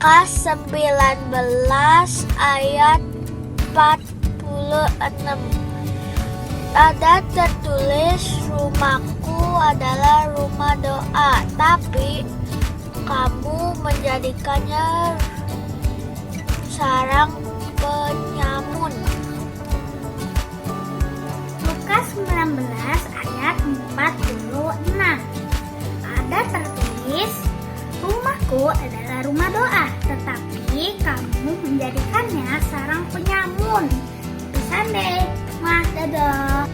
Lukas 19 ayat 46. Ada tertulis, rumahku adalah rumah doa, tapi kamu menjadikannya sarang penyamun. Lukas 19 ayat 46. Ada tertulis, rumahku adalah rumah doa, tetapi kamu menjadikannya sarang penyamun. Pesan deh, Mas, dadah.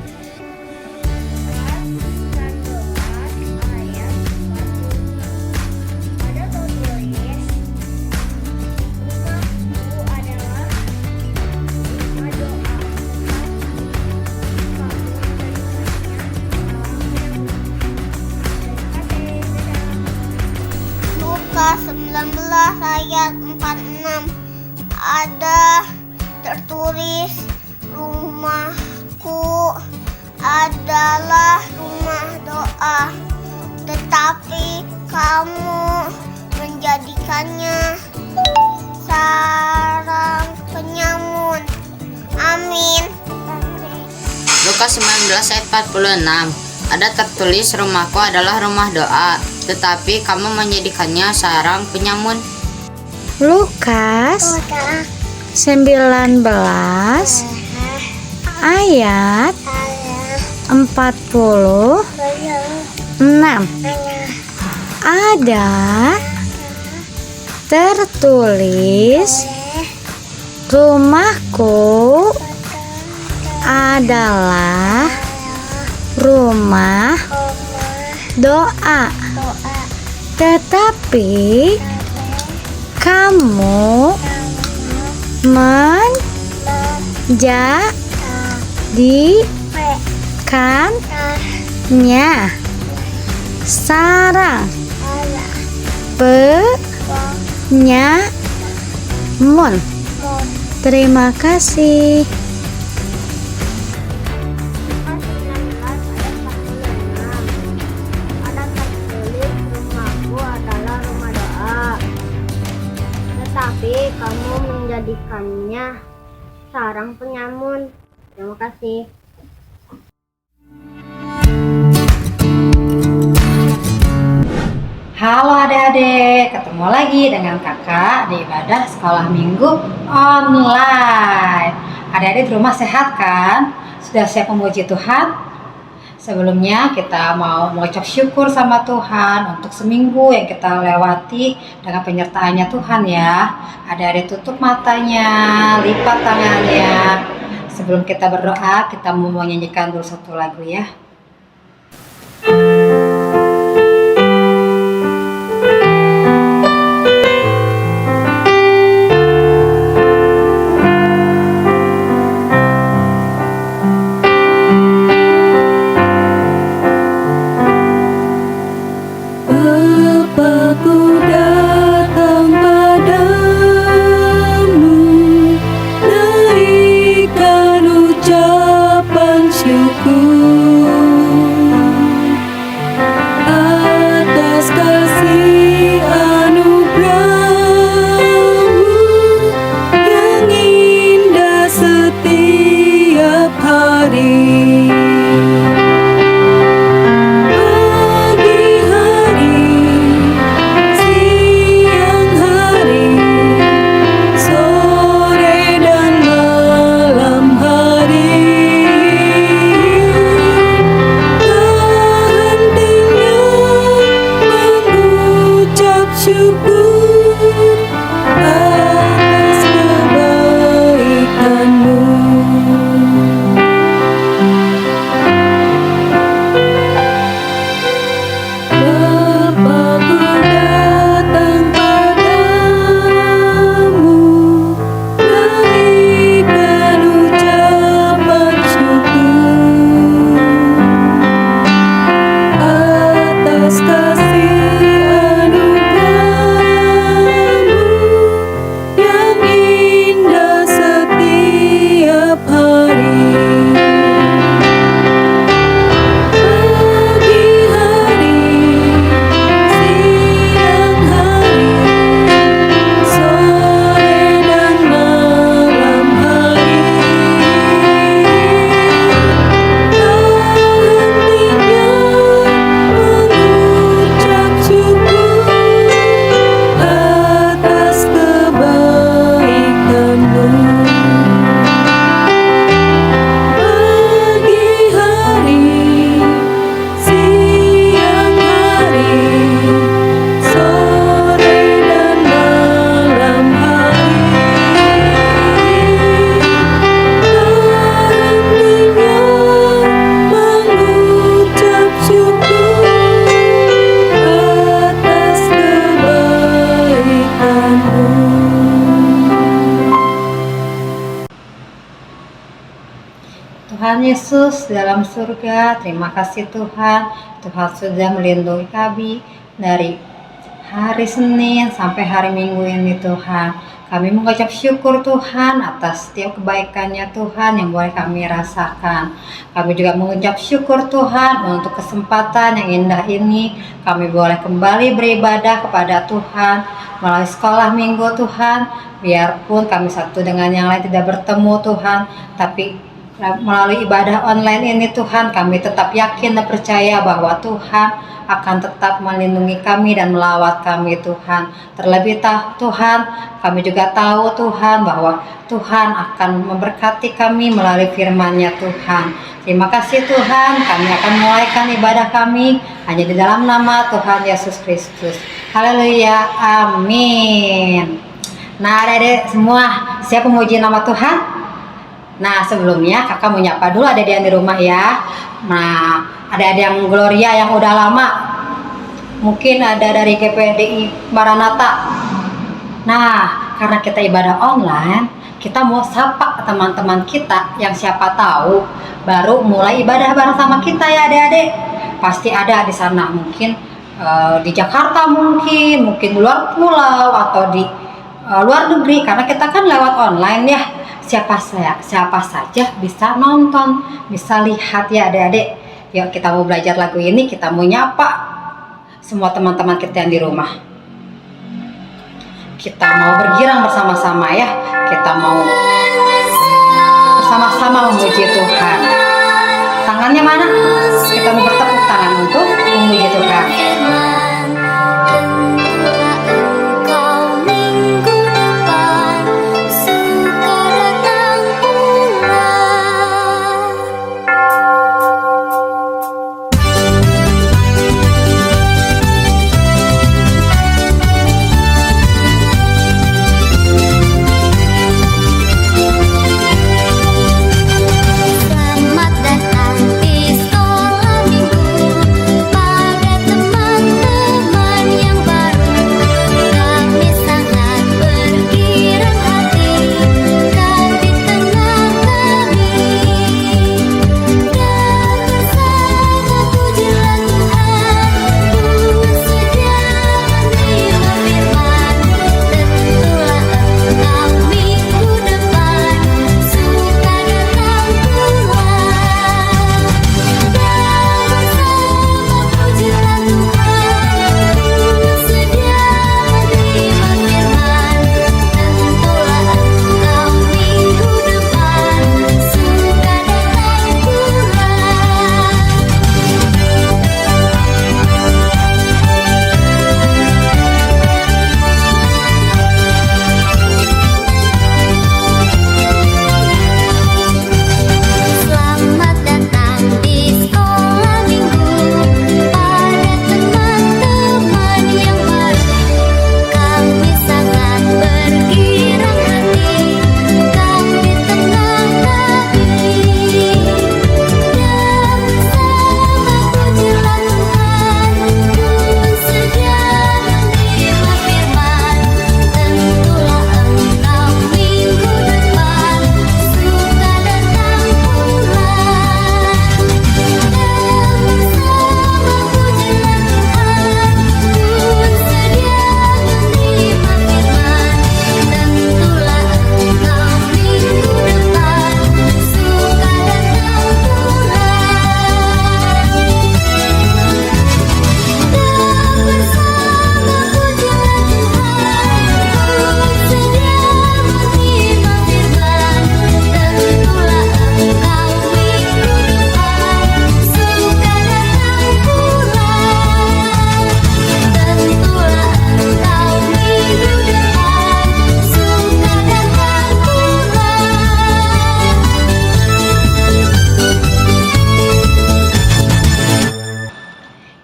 Lukas 19 ayat 46. Ada tertulis, rumahku adalah rumah doa, tetapi kamu menjadikannya sarang penyamun. Amin. Lukas 19 ayat 46. Ada tertulis, rumahku adalah rumah doa, tetapi kamu menjadikannya sarang penyamun. Lukas 19 ayat 46. Ada tertulis, rumahku adalah rumah doa, tetapi kamu menjadikannya sarang penyamun. Terima kasih. Ada tertulis, rumahku adalah rumah doa, tetapi kamu menjadikannya sarang penyamun. Terima kasih. Halo adik-adik, ketemu lagi dengan kakak di ibadah sekolah minggu online. Adik-adik di rumah sehat kan? Sudah siap memuji Tuhan? Sebelumnya kita mau mengucap syukur sama Tuhan untuk seminggu yang kita lewati dengan penyertaannya Tuhan ya. Adik-adik tutup matanya, lipat tangannya. Sebelum kita berdoa, kita mau menyanyikan dulu satu lagu ya. Bapa-Ku datang padamu, naikkan ucapan syukur atas kasih anugerah-Mu yang indah setiap hari. Syukur atas kebaikan-Mu. Bapa-Ku datang padamu, naikkan ucapan syukur atas kasih anugerah Tuhan Yesus dalam surga. Terima kasih Tuhan, Tuhan sudah melindungi kami dari hari Senin sampai hari Minggu ini Tuhan. Kami mengucap syukur Tuhan atas setiap kebaikannya Tuhan yang boleh kami rasakan. Kami juga mengucap syukur Tuhan untuk kesempatan yang indah ini. Kami boleh kembali beribadah kepada Tuhan melalui sekolah minggu Tuhan. Biarpun kami satu dengan yang lain tidak bertemu Tuhan, tapi melalui ibadah online ini Tuhan, kami tetap yakin dan percaya bahwa Tuhan akan tetap melindungi kami dan melawat kami Tuhan. Terlebih Tuhan, kami juga tahu Tuhan bahwa Tuhan akan memberkati kami melalui firman-Nya Tuhan. Terima kasih Tuhan, kami akan mulaikan ibadah kami hanya di dalam nama Tuhan Yesus Kristus. Haleluya, amin. Nah adik-adik semua, siap memuji nama Tuhan? Nah sebelumnya kakak mau nyapa dulu adik-adik yang di rumah ya. Nah ada yang Gloria yang udah lama, mungkin ada dari GPDI Maranatha. Nah karena kita ibadah online, kita mau sapa teman-teman kita yang siapa tahu baru mulai ibadah bareng sama kita ya adik-adik. Pasti ada di sana, mungkin di Jakarta, mungkin di luar pulau atau di luar negeri, karena kita kan lewat online ya. Siapa saja bisa nonton, bisa lihat ya adik-adik. Yuk kita mau belajar lagu ini, kita mau nyapa semua teman-teman kita yang di rumah. Kita mau bergirang bersama-sama ya. Kita mau bersama-sama memuji Tuhan. Tangannya mana? Kita mau bertepuk tangan untuk memuji Tuhan.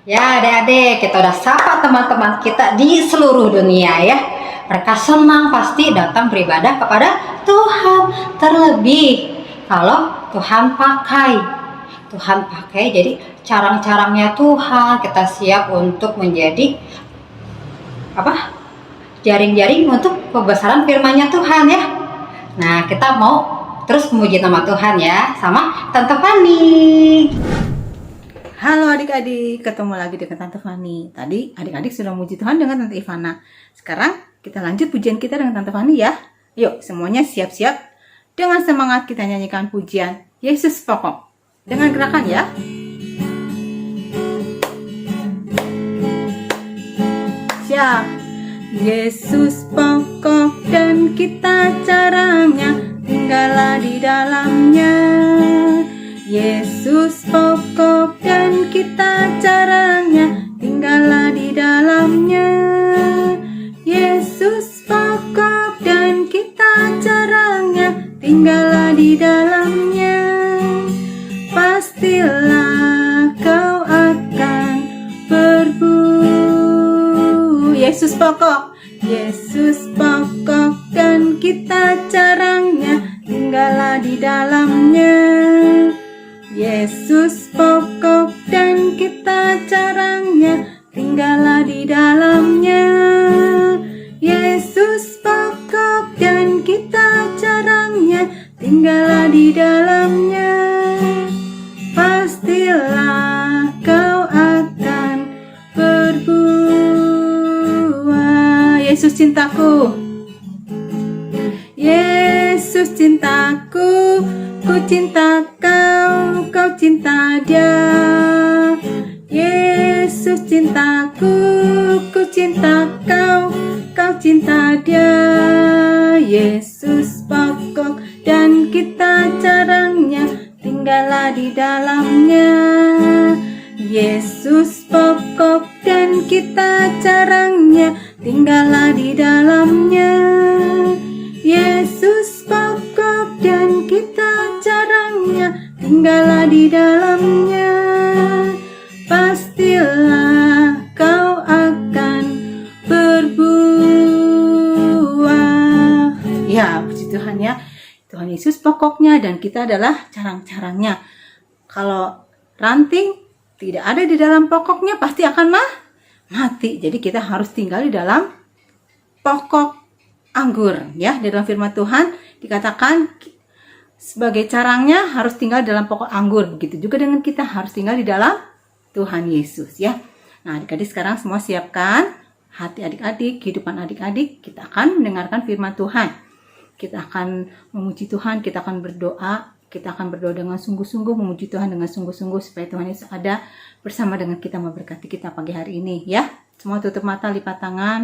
Ya adik-adik, kita udah sapa teman-teman kita di seluruh dunia ya. Mereka senang pasti datang beribadah kepada Tuhan. Terlebih kalau Tuhan pakai jadi carang-carangnya Tuhan. Kita siap untuk menjadi jaring-jaring untuk pembesaran firman-Nya Tuhan ya. Nah kita mau terus memuji nama Tuhan ya sama Tante Fani. Halo adik-adik, ketemu lagi dengan Tante Fani. Tadi adik-adik sudah memuji Tuhan dengan Tante Ivana. Sekarang kita lanjut pujian kita dengan Tante Fani ya. Yuk semuanya siap-siap. Dengan semangat kita nyanyikan pujian Yesus Pokok. Dengan gerakan ya. Siap. Yesus pokok dan kita caranya, tinggallah di dalamnya. Yesus pokok dan kita caranya, tinggallah di dalamnya. Yesus pokok dan kita caranya, tinggallah di dalamnya. Pastilah kau akan berbuah. Yesus pokok, Yesus pokok dan kita caranya, tinggallah di dalamnya. Yesus pokok dan kita caranya, tinggallah di dalamnya. Yesus pokok dan kita caranya, tinggallah di dalamnya. Pastilah kau akan berbuah. Yesus cintaku, Yesus cintaku, ku cinta kau, kau cinta dia. Yesus cintaku, ku cinta kau, kau cinta dia. Yesus pokok dan kita caranya, tinggallah di dalamnya. Yesus pokok dan kita caranya, tinggallah di dalamnya. Yesus pokok dan kita caranya, tinggallah di dalamnya. Pastilah kau akan berbuah. Ya, puji Tuhan ya. Tuhan Yesus pokoknya dan kita adalah carang-carangnya. Kalau ranting tidak ada di dalam pokoknya pasti akan mati. Jadi kita harus tinggal di dalam pokok anggur ya. Di dalam firman Tuhan dikatakan sebagai carangnya harus tinggal dalam pokok anggur. Begitu juga dengan kita harus tinggal di dalam Tuhan Yesus ya. Nah, adik-adik sekarang semua siapkan hati adik-adik, kehidupan adik-adik. Kita akan mendengarkan firman Tuhan. Kita akan memuji Tuhan, kita akan berdoa. Kita akan berdoa dengan sungguh-sungguh, memuji Tuhan dengan sungguh-sungguh supaya Tuhan Yesus ada bersama dengan kita memberkati kita pagi hari ini ya. Semua tutup mata, lipat tangan.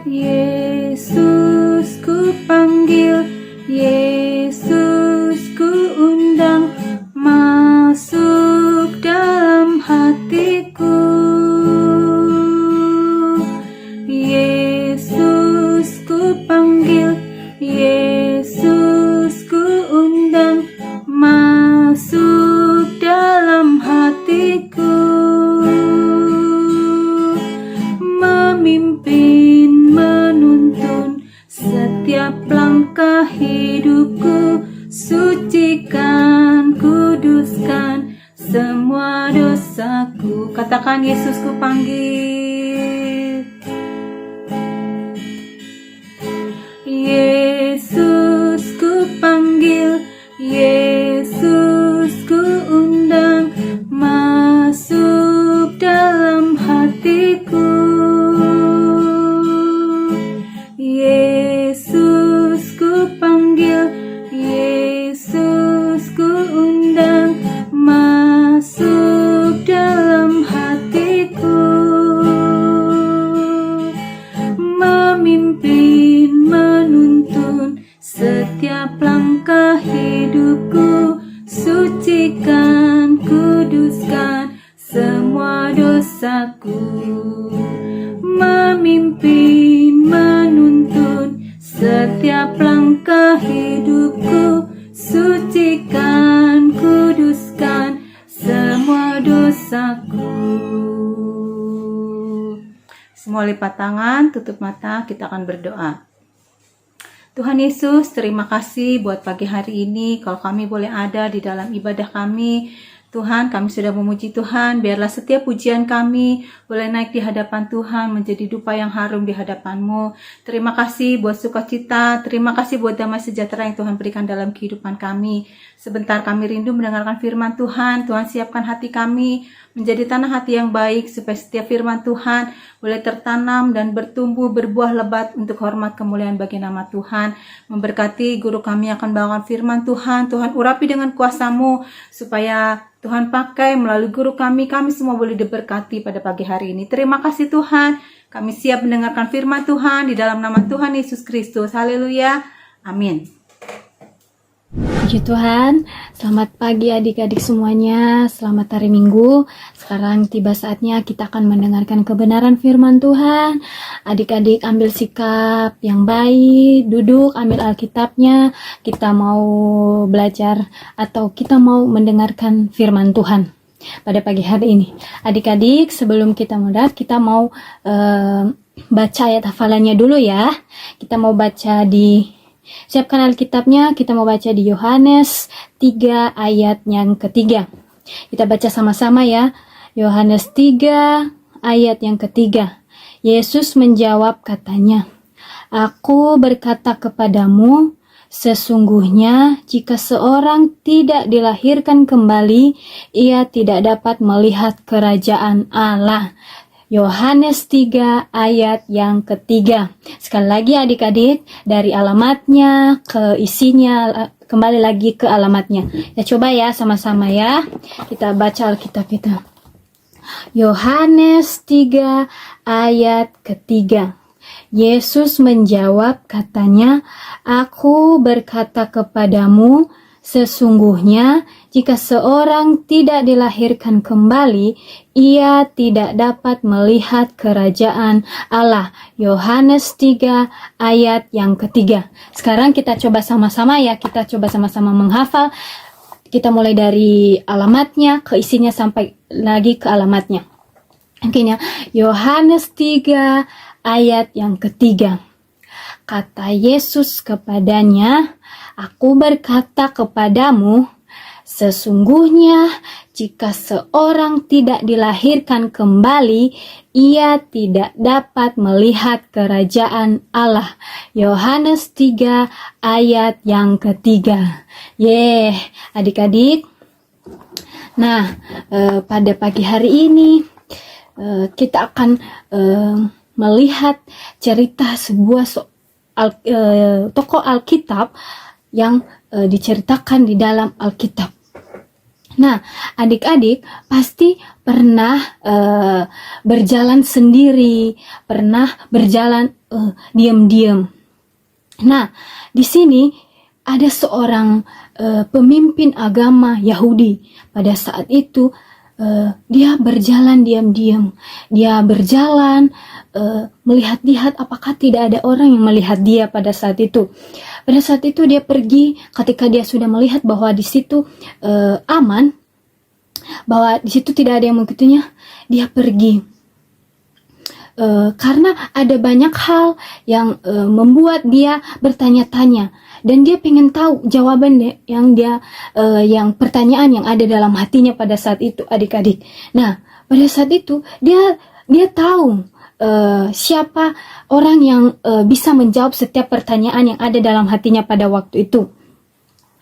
Yesus ku panggil, Yesus ku undang, masuk dalam hatiku. Yesus ku panggil, Yesus ku undang, masuk dalam hatiku. Memimpin, menuntun setiap langkah hidupku, sucikan, kuduskan semua dosaku. Katakan Yesus ku panggil. Yesus ku panggil, Yesus ku undang, masuk dalam hatiku. Yesus ku panggil, Yesus ku undang, masuk dalam hatiku. Memimpin, menuntun setiap langkah hidupku, sucikan, kuduskan semua dosaku. Memimpin, menuntun setiap langkah hidupku, sucikan, kuduskan semua dosaku. Semua lipat tangan, tutup mata, kita akan berdoa. Tuhan Yesus, terima kasih buat pagi hari ini. Kalau kami boleh ada di dalam ibadah kami, Tuhan, kami sudah memuji Tuhan, biarlah setiap pujian kami boleh naik di hadapan Tuhan, menjadi dupa yang harum di hadapan-Mu. Terima kasih buat sukacita, terima kasih buat damai sejahtera yang Tuhan berikan dalam kehidupan kami. Sebentar kami rindu mendengarkan firman Tuhan. Tuhan, siapkan hati kami menjadi tanah hati yang baik, supaya setiap firman Tuhan boleh tertanam dan bertumbuh, berbuah lebat untuk hormat kemuliaan bagi nama Tuhan. Memberkati guru kami akan bawakan firman Tuhan. Tuhan, urapi dengan kuasa-Mu, supaya Tuhan pakai melalui guru kami semua boleh diberkati pada pagi hari ini. Terima kasih Tuhan, kami siap mendengarkan firman Tuhan di dalam nama Tuhan Yesus Kristus. Haleluya, amin. Puji Tuhan, selamat pagi adik-adik semuanya, selamat hari Minggu. Sekarang tiba saatnya kita akan mendengarkan kebenaran firman Tuhan. Adik-adik ambil sikap yang baik, duduk, ambil Alkitabnya. Kita mau belajar atau kita mau mendengarkan firman Tuhan pada pagi hari ini. Adik-adik, sebelum kita mulai, kita mau baca ayat hafalannya dulu ya. Kita mau baca siapkan Alkitabnya, kita mau baca di Yohanes 3 ayat yang ketiga. Kita baca sama-sama ya. Yohanes 3 ayat yang ketiga. Yesus menjawab katanya, "Aku berkata kepadamu, sesungguhnya jika seorang tidak dilahirkan kembali, ia tidak dapat melihat kerajaan Allah." Yohanes 3 ayat yang ketiga. Sekali lagi adik-adik, dari alamatnya ke isinya, kembali lagi ke alamatnya. Ya coba ya sama-sama ya. Kita baca Alkitab kita. Yohanes 3 ayat ketiga. Yesus menjawab katanya, "Aku berkata kepadamu, sesungguhnya jika seorang tidak dilahirkan kembali, ia tidak dapat melihat kerajaan Allah." Yohanes 3 ayat yang ketiga. Sekarang kita coba sama-sama ya, kita coba sama-sama menghafal. Kita mulai dari alamatnya ke isinya sampai lagi ke alamatnya. Mungkin ya, Yohanes 3 ayat yang ketiga. Kata Yesus kepadanya, "Aku berkata kepadamu, sesungguhnya jika seorang tidak dilahirkan kembali, ia tidak dapat melihat kerajaan Allah." Yohanes 3 ayat yang ketiga. Adik-adik. Nah, pada pagi hari ini kita akan melihat cerita sebuah tokoh Alkitab yang diceritakan di dalam Alkitab. Nah, adik-adik pasti pernah berjalan sendiri, pernah berjalan diam-diam. Nah, di sini ada seorang pemimpin agama Yahudi. Pada saat itu dia berjalan diam-diam. Dia berjalan melihat-lihat apakah tidak ada orang yang melihat dia pada saat itu. Pada saat itu dia pergi ketika dia sudah melihat bahwa di situ aman, bahwa di situ tidak ada yang mengikutinya, dia pergi. Karena ada banyak hal yang membuat dia bertanya-tanya dan dia pengen tahu jawaban yang pertanyaan yang ada dalam hatinya pada saat itu, adik-adik. Nah, pada saat itu dia tahu siapa orang yang bisa menjawab setiap pertanyaan yang ada dalam hatinya pada waktu itu.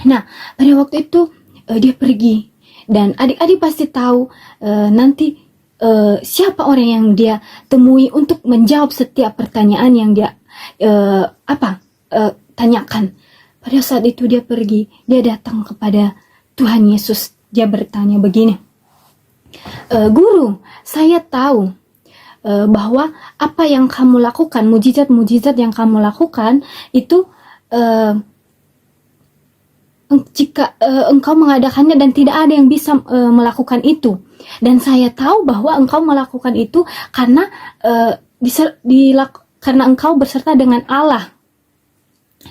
Nah, pada waktu itu dia pergi dan adik-adik pasti tahu nanti siapa orang yang dia temui untuk menjawab setiap pertanyaan yang dia tanyakan. Pada saat itu dia pergi, dia datang kepada Tuhan Yesus. Dia bertanya begini, "Guru, saya tahu bahwa apa yang kamu lakukan, mujizat-mujizat yang kamu lakukan itu jika engkau mengadakannya dan tidak ada yang bisa melakukan itu. Dan saya tahu bahwa engkau melakukan itu karena karena engkau berserta dengan Allah."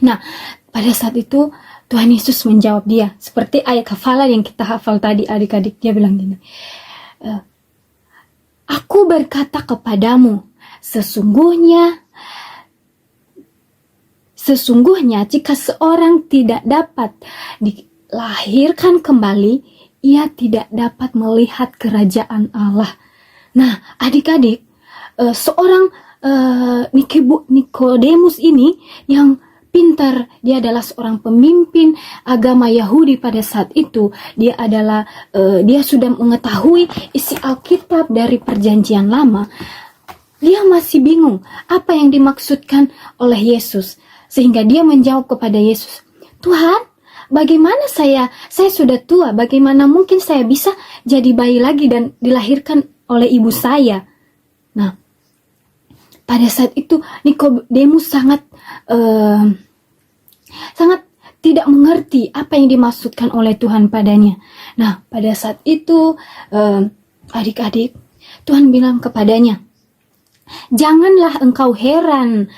Nah, pada saat itu Tuhan Yesus menjawab dia seperti ayat hafalan yang kita hafal tadi, adik-adik. Dia bilang gini, "Aku berkata kepadamu, sesungguhnya jika seorang tidak dapat dilahirkan kembali, ia tidak dapat melihat kerajaan Allah. Nah, adik-adik, seorang Nikodemus ini yang pintar, dia adalah seorang pemimpin agama Yahudi pada saat itu. Dia adalah dia sudah mengetahui isi Alkitab dari Perjanjian Lama. Dia masih bingung apa yang dimaksudkan oleh Yesus, sehingga dia menjawab kepada Yesus, "Tuhan, bagaimana saya sudah tua, bagaimana mungkin saya bisa jadi bayi lagi dan dilahirkan oleh ibu saya?" Nah, pada saat itu Nikodemus sangat tidak mengerti apa yang dimaksudkan oleh Tuhan padanya. Nah, pada saat itu adik-adik, Tuhan bilang kepadanya, "Janganlah engkau heran,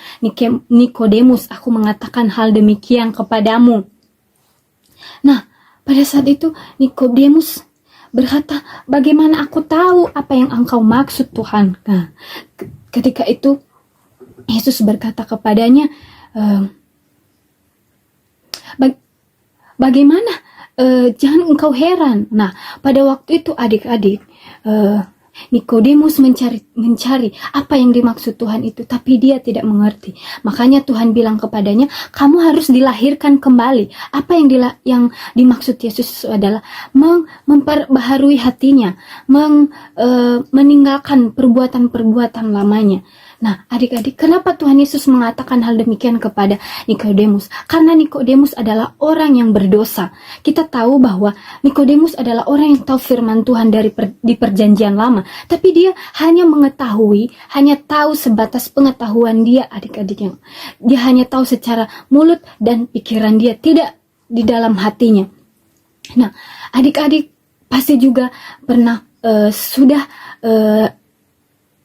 Nikodemus, aku mengatakan hal demikian kepadamu." Nah, pada saat itu Nikodemus berkata, "Bagaimana aku tahu apa yang engkau maksud, Tuhan?" Nah, ketika itu Yesus berkata kepadanya, "Bagaimana? Jangan engkau heran." Nah, pada waktu itu adik-adik, Nikodemus mencari apa yang dimaksud Tuhan itu, tapi dia tidak mengerti. Makanya Tuhan bilang kepadanya, "Kamu harus dilahirkan kembali." Apa yang dimaksud Yesus adalah memperbaharui hatinya, meninggalkan perbuatan-perbuatan lamanya. Nah, adik-adik, kenapa Tuhan Yesus mengatakan hal demikian kepada Nikodemus? Karena Nikodemus adalah orang yang berdosa. Kita tahu bahwa Nikodemus adalah orang yang tahu firman Tuhan di Perjanjian Lama, tapi dia hanya tahu sebatas pengetahuan dia, adik-adik, yang dia hanya tahu secara mulut dan pikiran dia, tidak di dalam hatinya. Nah, adik-adik pasti juga pernah sudah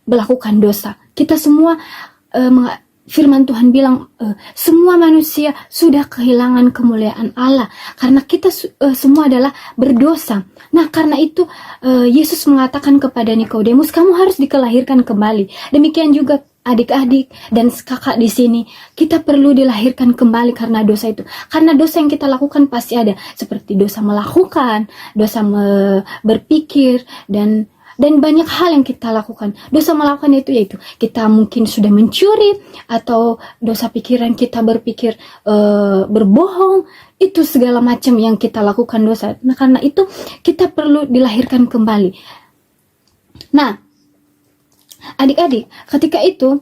melakukan dosa. Kita semua, firman Tuhan bilang, semua manusia sudah kehilangan kemuliaan Allah karena kita semua adalah berdosa. Nah, karena itu Yesus mengatakan kepada Nikodemus, "Kamu harus dikelahirkan kembali." Demikian juga adik-adik dan kakak di sini, kita perlu dilahirkan kembali karena dosa itu. Karena dosa yang kita lakukan pasti ada, seperti dosa melakukan, dosa berpikir, dan banyak hal yang kita lakukan. Dosa melakukan itu yaitu kita mungkin sudah mencuri, atau dosa pikiran kita berpikir berbohong. Itu segala macam yang kita lakukan dosa. Nah, karena itu kita perlu dilahirkan kembali. Nah, adik-adik, ketika itu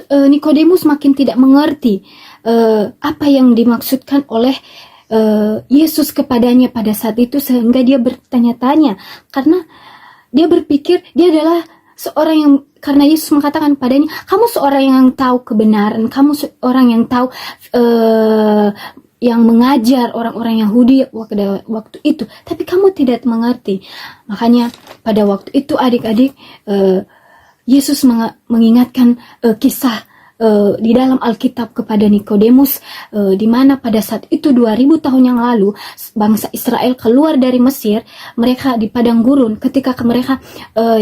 Nikodemus makin tidak mengerti apa yang dimaksudkan oleh Yesus kepadanya pada saat itu, sehingga dia bertanya-tanya karena dia berpikir dia adalah seorang yang, karena Yesus mengatakan padanya, "Kamu seorang yang tahu kebenaran, kamu seorang yang tahu yang mengajar orang-orang Yahudi waktu itu, tapi kamu tidak mengerti." Makanya pada waktu itu adik-adik, Yesus mengingatkan kisah di dalam Alkitab kepada Nikodemus, di mana pada saat itu 2000 tahun yang lalu bangsa Israel keluar dari Mesir, mereka di padang gurun. Ketika mereka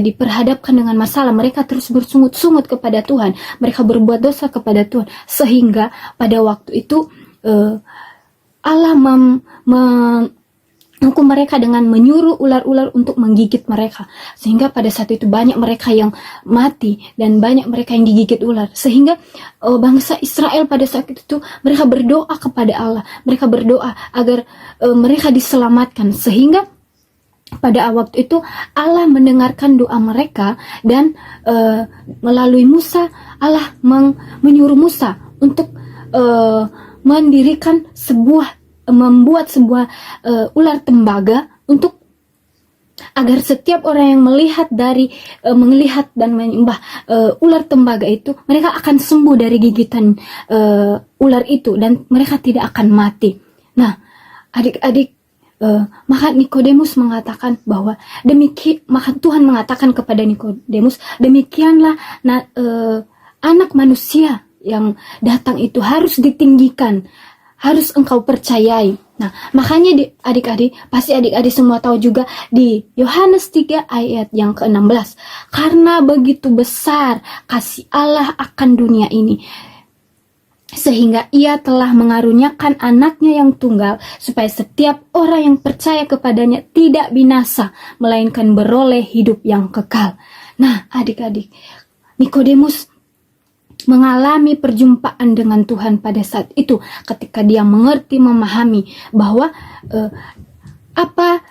diperhadapkan dengan masalah, mereka terus bersungut-sungut kepada Tuhan, mereka berbuat dosa kepada Tuhan, sehingga pada waktu itu Allah menghukum mereka dengan menyuruh ular-ular untuk menggigit mereka, sehingga pada saat itu banyak mereka yang mati dan banyak mereka yang digigit ular, sehingga bangsa Israel pada saat itu mereka berdoa kepada Allah, mereka berdoa agar mereka diselamatkan, sehingga pada waktu itu Allah mendengarkan doa mereka dan melalui Musa, Allah menyuruh Musa untuk membuat sebuah ular tembaga untuk agar setiap orang yang melihat dan menyembah ular tembaga itu, mereka akan sembuh dari gigitan ular itu dan mereka tidak akan mati. Nah, adik-adik, maka Nikodemus mengatakan bahwa maka Tuhan mengatakan kepada Nikodemus, "Demikianlah anak manusia yang datang itu harus ditinggikan, harus engkau percayai." Nah, makanya adik-adik, pasti adik-adik semua tahu juga di Yohanes 3 ayat yang ke-16. "Karena begitu besar kasih Allah akan dunia ini, sehingga ia telah mengaruniakan anaknya yang tunggal, supaya setiap orang yang percaya kepadanya tidak binasa, melainkan beroleh hidup yang kekal. Nah, adik-adik, Nikodemus mengalami perjumpaan dengan Tuhan pada saat itu, ketika dia mengerti, memahami bahwa apa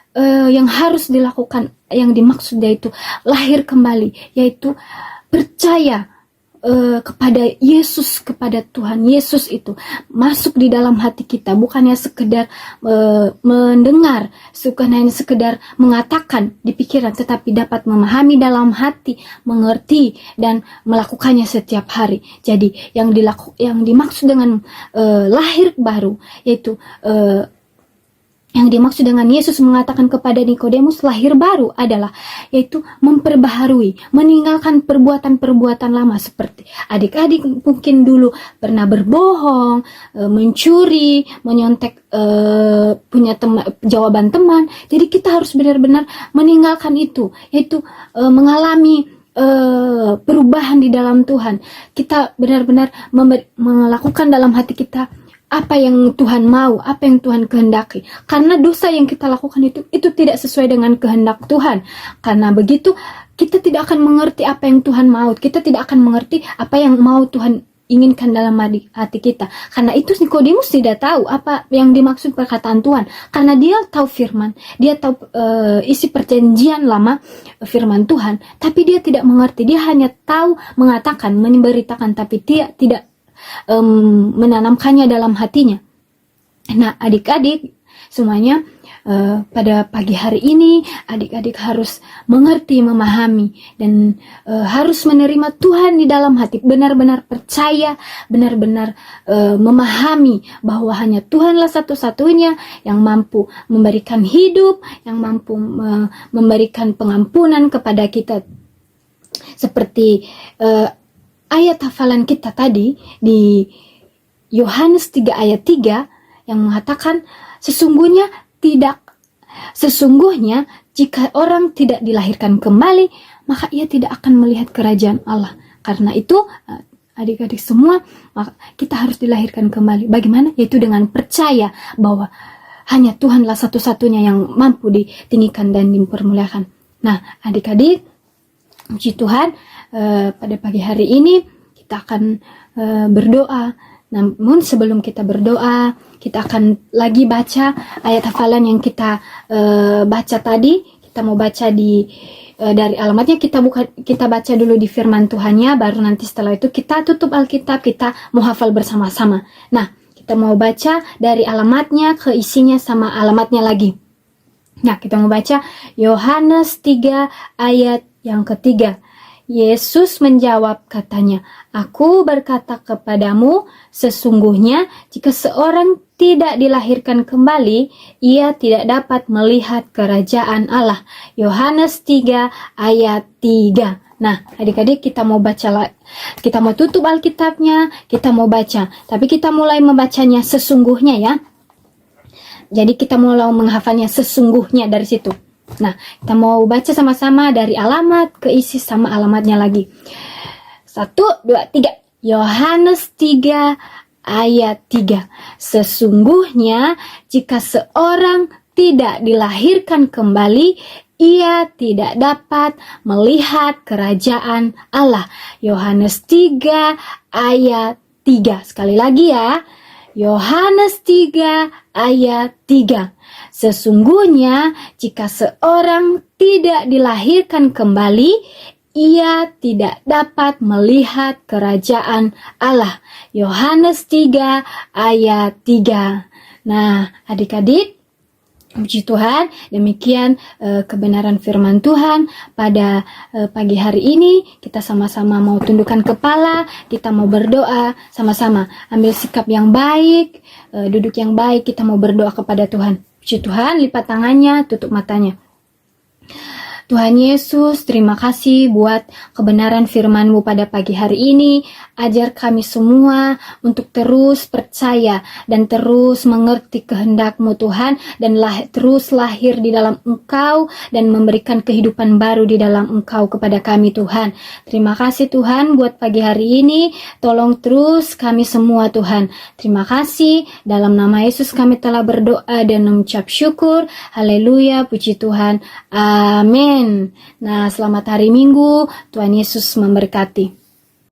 yang harus dilakukan, yang dimaksud yaitu lahir kembali, yaitu percaya kepada Yesus, kepada Tuhan Yesus itu masuk di dalam hati kita, bukannya sekedar mendengar, bukan hanya sekedar mengatakan di pikiran, tetapi dapat memahami dalam hati, mengerti dan melakukannya setiap hari. Jadi yang dimaksud dengan lahir baru, yaitu yang dimaksud dengan Yesus mengatakan kepada Nikodemus lahir baru adalah yaitu memperbaharui, meninggalkan perbuatan-perbuatan lama, seperti adik-adik mungkin dulu pernah berbohong, mencuri, menyontek punya jawaban teman. Jadi kita harus benar-benar meninggalkan itu, yaitu mengalami perubahan di dalam Tuhan. Kita benar-benar melakukan dalam hati kita apa yang Tuhan mau, apa yang Tuhan kehendaki. Karena dosa yang kita lakukan itu tidak sesuai dengan kehendak Tuhan. Karena begitu kita tidak akan mengerti apa yang Tuhan mau. Kita tidak akan mengerti apa yang mau Tuhan inginkan dalam hati kita. Karena itu Nikodemus tidak tahu apa yang dimaksud perkataan Tuhan. Karena dia tahu firman, dia tahu isi perjanjian lama, firman Tuhan, tapi dia tidak mengerti. Dia hanya tahu mengatakan, memberitakan, tapi dia tidak menanamkannya dalam hatinya. Nah, adik-adik semuanya, pada pagi hari ini adik-adik harus mengerti, memahami, dan harus menerima Tuhan di dalam hati, benar-benar percaya, benar-benar memahami bahwa hanya Tuhanlah satu-satunya yang mampu memberikan hidup, yang mampu memberikan pengampunan kepada kita. Seperti ayat hafalan kita tadi di Yohanes 3 ayat 3 yang mengatakan sesungguhnya jika orang tidak dilahirkan kembali, maka ia tidak akan melihat kerajaan Allah. Karena itu adik-adik semua, maka kita harus dilahirkan kembali. Bagaimana? Yaitu dengan percaya bahwa hanya Tuhanlah satu-satunya yang mampu ditinggikan dan dipermuliakan. Nah, adik-adik, puji Tuhan, pada pagi hari ini kita akan berdoa. Namun sebelum kita berdoa, kita akan lagi baca ayat hafalan yang kita baca tadi. Kita mau baca dari alamatnya, kita baca dulu di firman Tuhannya, baru nanti setelah itu kita tutup Alkitab, kita mau hafal bersama-sama. Nah, kita mau baca dari alamatnya ke isinya sama alamatnya lagi. Nah, kita mau baca Yohanes 3 ayat yang ketiga. Yesus menjawab katanya, "Aku berkata kepadamu, sesungguhnya jika seorang tidak dilahirkan kembali, ia tidak dapat melihat kerajaan Allah." Yohanes 3 ayat 3. Nah, adik-adik, kita mau baca, kita mau tutup Alkitabnya, kita mau baca. Tapi kita mulai membacanya sesungguhnya ya. Jadi kita mulai menghafalnya sesungguhnya dari situ. Nah, kita mau baca sama-sama dari alamat ke isi sama alamatnya lagi. 1, 2, 3. Yohanes 3 ayat 3. Sesungguhnya jika seorang tidak dilahirkan kembali, ia tidak dapat melihat kerajaan Allah. Yohanes 3 ayat 3. Sekali lagi ya. Yohanes 3 ayat 3. Sesungguhnya jika seorang tidak dilahirkan kembali, ia tidak dapat melihat kerajaan Allah. Yohanes 3 ayat 3. Nah, adik-adik, puji Tuhan, demikian kebenaran firman Tuhan pada pagi hari ini. Kita sama-sama mau tundukkan kepala, kita mau berdoa sama-sama. Ambil sikap yang baik, duduk yang baik, kita mau berdoa kepada Tuhan. Puji Tuhan, lipat tangannya, tutup matanya. Tuhan Yesus, terima kasih buat kebenaran firman-Mu pada pagi hari ini. Ajar kami semua untuk terus percaya dan terus mengerti kehendak-Mu Tuhan, dan terus lahir di dalam Engkau dan memberikan kehidupan baru di dalam Engkau kepada kami Tuhan. Terima kasih Tuhan buat pagi hari ini. Tolong terus kami semua Tuhan. Terima kasih. Dalam nama Yesus kami telah berdoa dan mengucap syukur. Haleluya, puji Tuhan. Amin. Nah, selamat hari Minggu. Tuhan Yesus memberkati.